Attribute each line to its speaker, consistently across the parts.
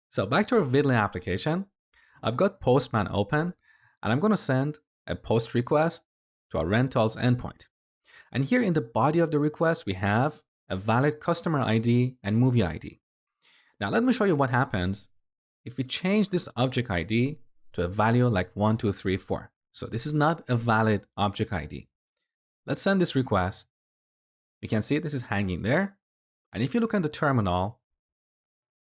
Speaker 1: So back to our Vidlin application, I've got Postman open, and I'm going to send a post request to our rentals endpoint. And here in the body of the request, we have a valid customer ID and movie ID. Now let me show you what happens if we change this object ID to a value like 1, 2, 3, 4. So this is not a valid object ID. Let's send this request. You can see this is hanging there. And if you look at the terminal,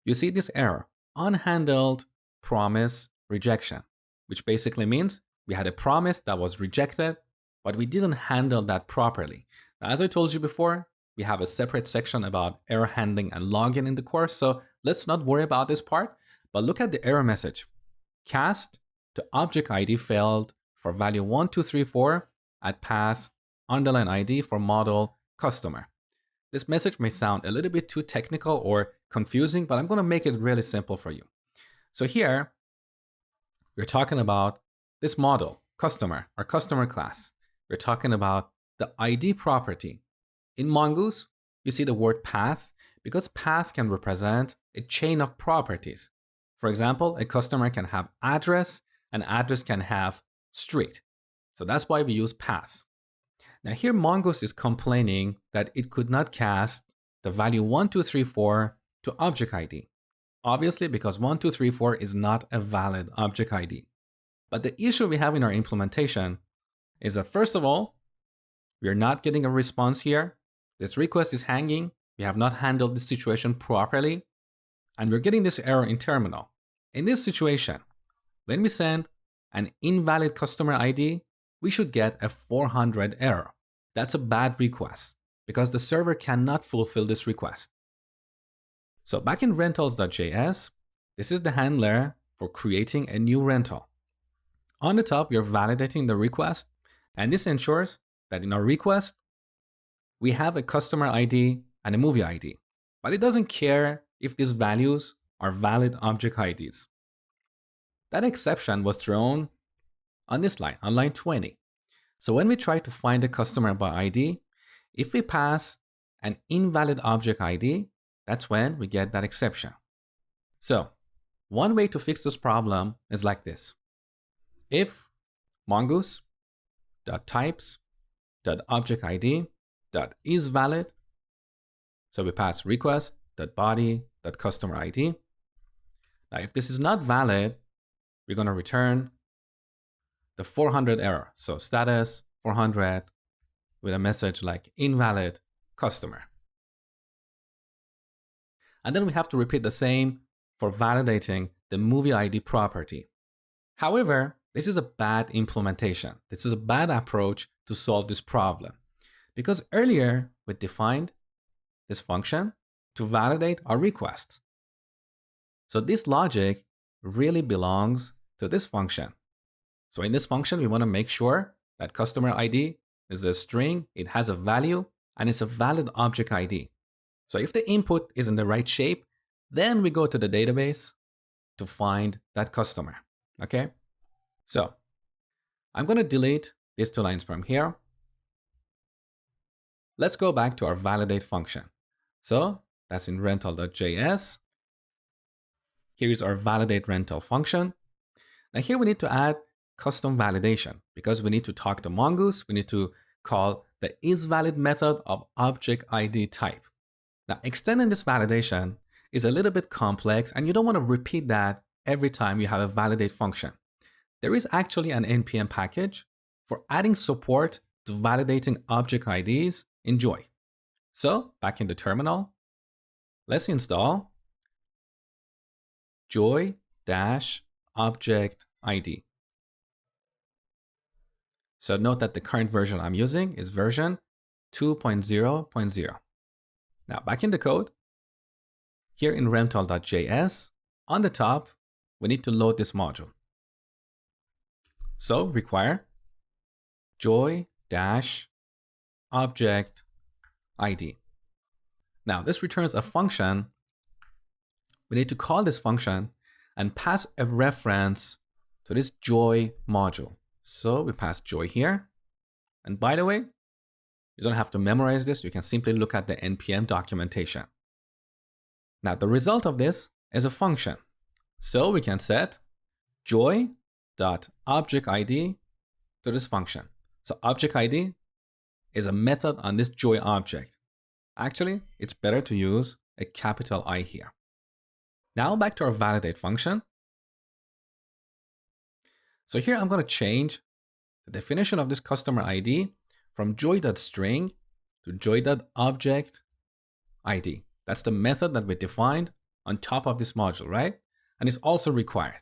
Speaker 1: you see this error, unhandled promise rejection, which basically means we had a promise that was rejected, but we didn't handle that properly. Now, as I told you before, we have a separate section about error handling and logging in the course, so let's not worry about this part, but look at the error message. Cast to object ID failed for value 1, 2, 3, 4 at pass underline ID for model customer. This message may sound a little bit too technical or confusing, but I'm going to make it really simple for you. So here, we're talking about this model, customer, or customer class. We're talking about the ID property. In Mongoose, you see the word path because path can represent a chain of properties. For example, a customer can have address, and address can have street. So that's why we use path. Now here Mongoose is complaining that it could not cast the value 1, 2, 3, 4 to object ID. Obviously because 1, 2, 3, 4 is not a valid object ID. But the issue we have in our implementation is that first of all, we are not getting a response here. This request is hanging. We have not handled this situation properly. And we're getting this error in terminal. In this situation, when we send an invalid customer ID, we should get a 400 error. That's a bad request because the server cannot fulfill this request. So back in rentals.js, this is the handler for creating a new rental. On the top, we are validating the request, and this ensures that in our request, we have a customer ID and a movie ID, but it doesn't care if these values are valid object IDs. That exception was thrown on this line, on line 20. So when we try to find a customer by ID, if we pass an invalid object ID, that's when we get that exception. So one way to fix this problem is like this. If mongoose.types.objectID.isValid, so we pass request.body.customerID. Now if this is not valid, we're going to return the 400 error. So status 400 with a message like invalid customer. And then we have to repeat the same for validating the movie ID property. However, this is a bad implementation. This is a bad approach to solve this problem because earlier we defined this function to validate our request. So this logic really belongs to this function. So in this function, we want to make sure that customer ID is a string, it has a value, and it's a valid object ID. So if the input is in the right shape, then we go to the database to find that customer, okay? So I'm going to delete these two lines from here. Let's go back to our validate function. So that's in rental.js. Here is our validate rental function. Now here we need to add custom validation because we need to talk to Mongoose. We need to call the isValid method of object ID type. Now extending this validation is a little bit complex and you don't want to repeat that every time you have a validate function. There is actually an NPM package for adding support to validating object IDs in Joy. So back in the terminal, let's install joy-object-id. So note that the current version I'm using is version 2.0.0. Now back in the code, here in rental.js, on the top, we need to load this module. So require joy-object-id. Now this returns a function. We need to call this function and pass a reference to this joy module. So we pass joy here. And by the way, you don't have to memorize this. You can simply look at the NPM documentation. Now the result of this is a function. So we can set joy.objectID to this function. So objectID is a method on this joy object. Actually, it's better to use a capital I here. Now back to our validate function. So here I'm going to change the definition of this customer ID from joy.string to joy.objectID. That's the method that we defined on top of this module, right? And it's also required.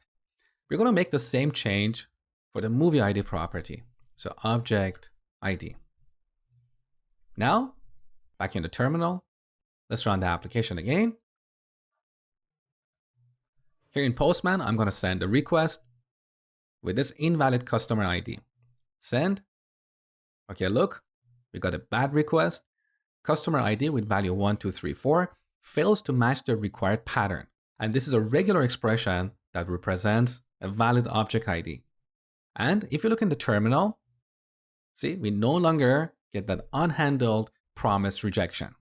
Speaker 1: We're going to make the same change for the movie ID property. So object ID. Now, back in the terminal, let's run the application again. Here in Postman, I'm going to send a request with this invalid customer ID. Send. Okay, look, we got a bad request. Customer ID with value 1234 fails to match the required pattern. And this is a regular expression that represents a valid object ID. And if you look in the terminal, see, we no longer get that unhandled promise rejection.